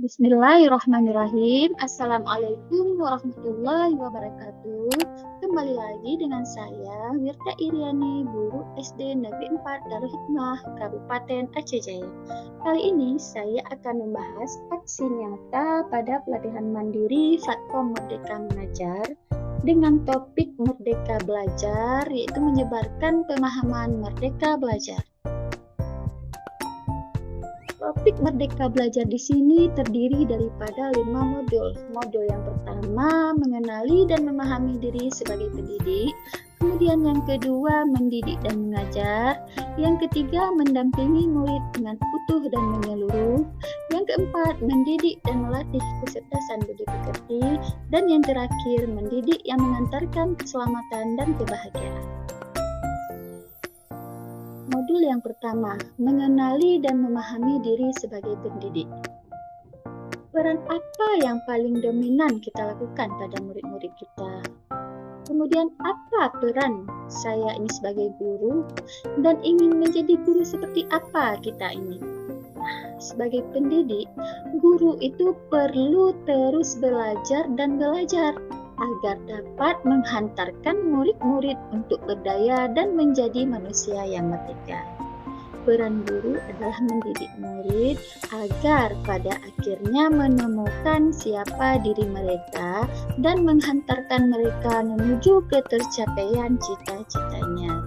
Bismillahirrahmanirrahim. Assalamualaikum warahmatullahi wabarakatuh. Kembali lagi dengan saya, Wirda Iriani, guru SD Negeri 4 Darul Hikmah, Kabupaten Aceh Jaya. Kali ini saya akan membahas aksi nyata pada pelatihan mandiri Platform Merdeka Mengajar dengan topik Merdeka Belajar, yaitu menyebarkan pemahaman Merdeka Belajar. Topik Merdeka Belajar di sini terdiri daripada 5 modul. Modul yang pertama, mengenali dan memahami diri sebagai pendidik. Kemudian yang kedua, mendidik dan mengajar. Yang ketiga, mendampingi murid dengan utuh dan menyeluruh. Yang keempat, mendidik dan melatih kecerdasan budi pekerti. Dan yang terakhir, mendidik yang mengantarkan keselamatan dan kebahagiaan. Modul yang pertama, mengenali dan memahami diri sebagai pendidik. Peran apa yang paling dominan kita lakukan pada murid-murid kita? Kemudian apa peran saya ini sebagai guru dan ingin menjadi guru seperti apa kita ini? Sebagai pendidik, guru itu perlu terus belajar dan belajar agar dapat menghantarkan murid-murid untuk berdaya dan menjadi manusia yang merdeka. Peran guru adalah mendidik murid agar pada akhirnya menemukan siapa diri mereka dan menghantarkan mereka menuju ke tercapaian cita-citanya.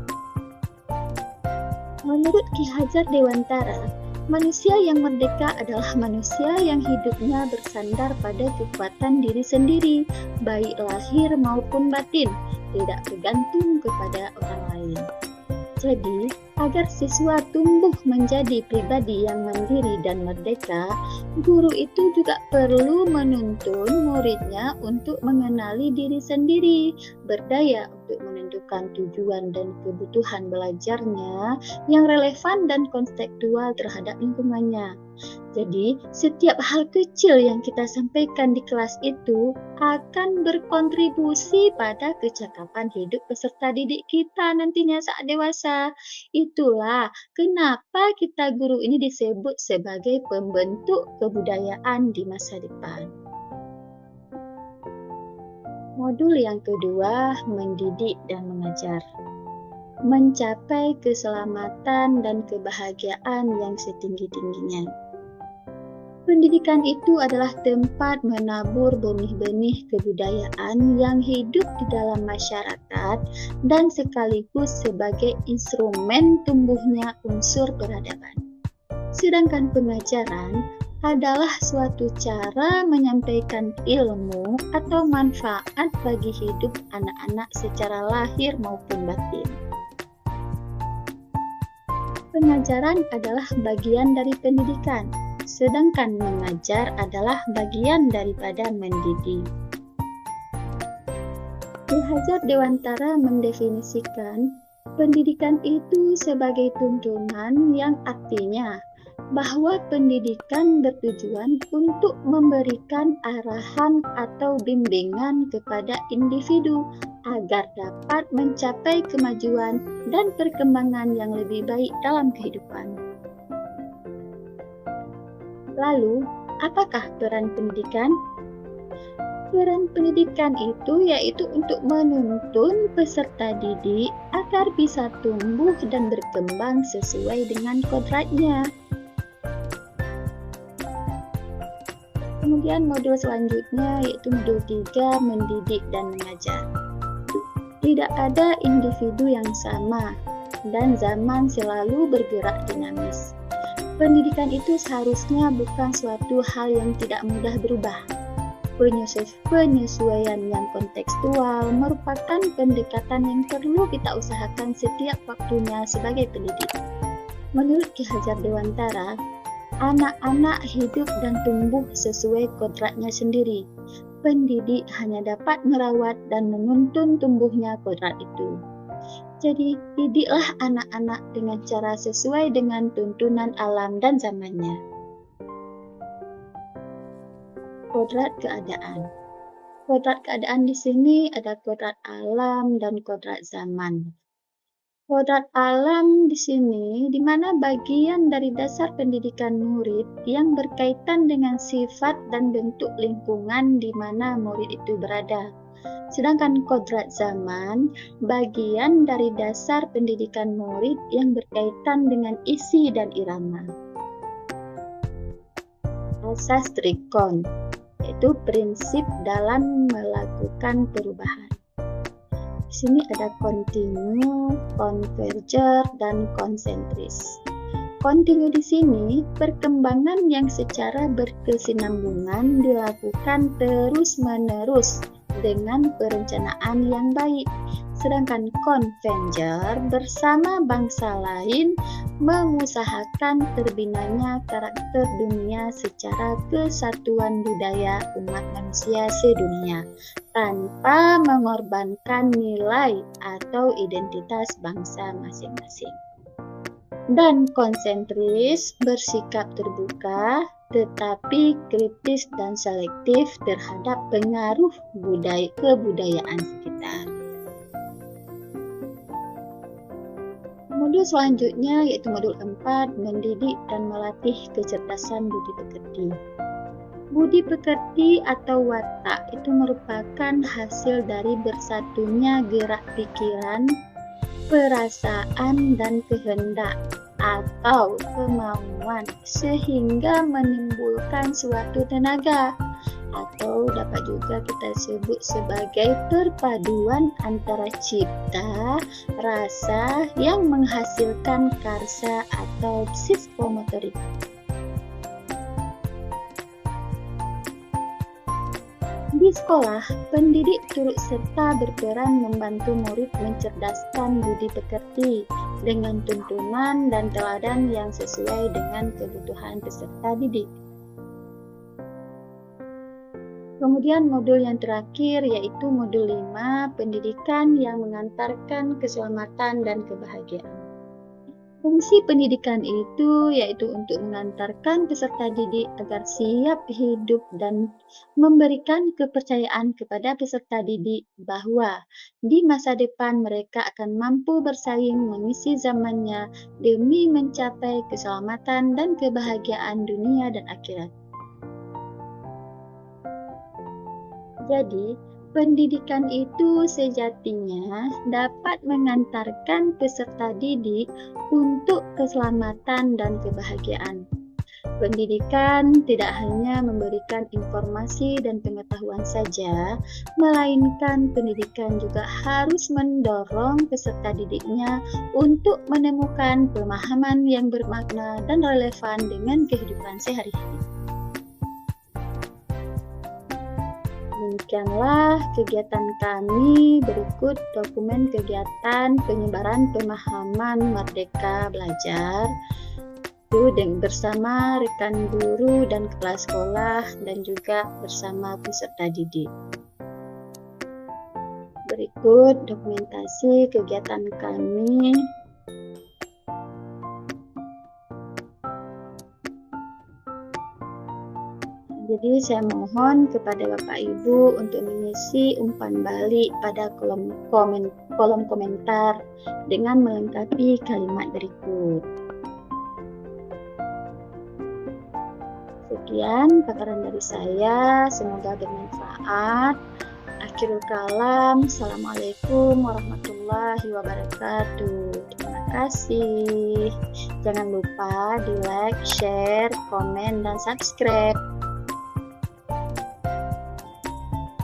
Menurut Ki Hajar Dewantara, manusia yang merdeka adalah manusia yang hidupnya bersandar pada kekuatan diri sendiri, baik lahir maupun batin, tidak bergantung kepada orang lain. Jadi, agar siswa tumbuh menjadi pribadi yang mandiri dan merdeka, guru itu juga perlu menuntun muridnya untuk mengenali diri sendiri, berdaya untuk menentukan tujuan dan kebutuhan belajarnya yang relevan dan kontekstual terhadap lingkungannya. Jadi, setiap hal kecil yang kita sampaikan di kelas itu akan berkontribusi pada kecakapan hidup peserta didik kita nantinya saat dewasa. Itulah kenapa kita guru ini disebut sebagai pembentuk kebudayaan di masa depan. Modul yang kedua, mendidik dan mengajar. Mencapai keselamatan dan kebahagiaan yang setinggi-tingginya. Pendidikan itu adalah tempat menabur benih-benih kebudayaan yang hidup di dalam masyarakat dan sekaligus sebagai instrumen tumbuhnya unsur peradaban. Sedangkan pengajaran adalah suatu cara menyampaikan ilmu atau manfaat bagi hidup anak-anak secara lahir maupun batin. Pengajaran adalah bagian dari pendidikan, sedangkan mengajar adalah bagian daripada mendidik. Ki Hajar Dewantara mendefinisikan pendidikan itu sebagai tuntunan yang artinya bahwa pendidikan bertujuan untuk memberikan arahan atau bimbingan kepada individu agar dapat mencapai kemajuan dan perkembangan yang lebih baik dalam kehidupan. Lalu, apakah peran pendidikan? Peran pendidikan itu yaitu untuk menuntun peserta didik agar bisa tumbuh dan berkembang sesuai dengan kodratnya. Kemudian modul selanjutnya yaitu modul 3, mendidik dan mengajar. Tidak ada individu yang sama dan zaman selalu bergerak dinamis. Pendidikan itu seharusnya bukan suatu hal yang tidak mudah berubah. Penyesuaian yang kontekstual merupakan pendekatan yang perlu kita usahakan setiap waktunya sebagai pendidik. Menurut Ki Hajar Dewantara, anak-anak hidup dan tumbuh sesuai kodratnya sendiri. Pendidik hanya dapat merawat dan menuntun tumbuhnya kodrat itu. Jadi, didiklah anak-anak dengan cara sesuai dengan tuntunan alam dan zamannya. Kodrat keadaan. Kodrat keadaan di sini ada kodrat alam dan kodrat zaman. Kodrat alam di sini, di mana bagian dari dasar pendidikan murid yang berkaitan dengan sifat dan bentuk lingkungan di mana murid itu berada. Sedangkan kodrat zaman, bagian dari dasar pendidikan murid yang berkaitan dengan isi dan irama. Asas Trikon, yaitu prinsip dalam melakukan perubahan. Di sini ada kontinu, konverger, dan konsentris. Kontinu di sini perkembangan yang secara berkesinambungan dilakukan terus-menerus dengan perencanaan yang baik. Sedangkan konverger bersama bangsa lain mengusahakan terbinanya karakter dunia secara kesatuan budaya umat manusia sedunia tanpa mengorbankan nilai atau identitas bangsa masing-masing. Dan konsentris bersikap terbuka tetapi kritis dan selektif terhadap pengaruh kebudayaan sekitar. Modul selanjutnya yaitu modul 4, mendidik dan melatih kecerdasan budi pekerti. Budi pekerti atau watak itu merupakan hasil dari bersatunya gerak pikiran, perasaan, dan kehendak atau kemauan sehingga menimbulkan suatu tenaga, atau dapat juga kita sebut sebagai perpaduan antara cipta, rasa yang menghasilkan karsa atau psikomotorik. Di sekolah, pendidik turut serta berperan membantu murid mencerdaskan budi pekerti dengan tuntunan dan teladan yang sesuai dengan kebutuhan peserta didik. Kemudian modul yang terakhir yaitu modul 5, pendidikan yang mengantarkan keselamatan dan kebahagiaan. Fungsi pendidikan itu yaitu untuk mengantarkan peserta didik agar siap hidup dan memberikan kepercayaan kepada peserta didik bahwa di masa depan mereka akan mampu bersaing mengisi zamannya demi mencapai keselamatan dan kebahagiaan dunia dan akhirat. Jadi, pendidikan itu sejatinya dapat mengantarkan peserta didik untuk keselamatan dan kebahagiaan. Pendidikan tidak hanya memberikan informasi dan pengetahuan saja, melainkan pendidikan juga harus mendorong peserta didiknya untuk menemukan pemahaman yang bermakna dan relevan dengan kehidupan sehari-hari. Demikianlah kegiatan kami. Berikut dokumen kegiatan penyebaran pemahaman Merdeka Belajar bersama rekan guru dan kepala sekolah dan juga bersama peserta didik. Berikut dokumentasi kegiatan kami. Jadi saya mohon kepada Bapak Ibu untuk mengisi umpan balik pada kolom komentar dengan melengkapi kalimat berikut. Sekian paparan dari saya, semoga bermanfaat. Akhirul kalam, Assalamualaikum warahmatullahi wabarakatuh. Terima kasih. Jangan lupa di like, share, komen, dan subscribe.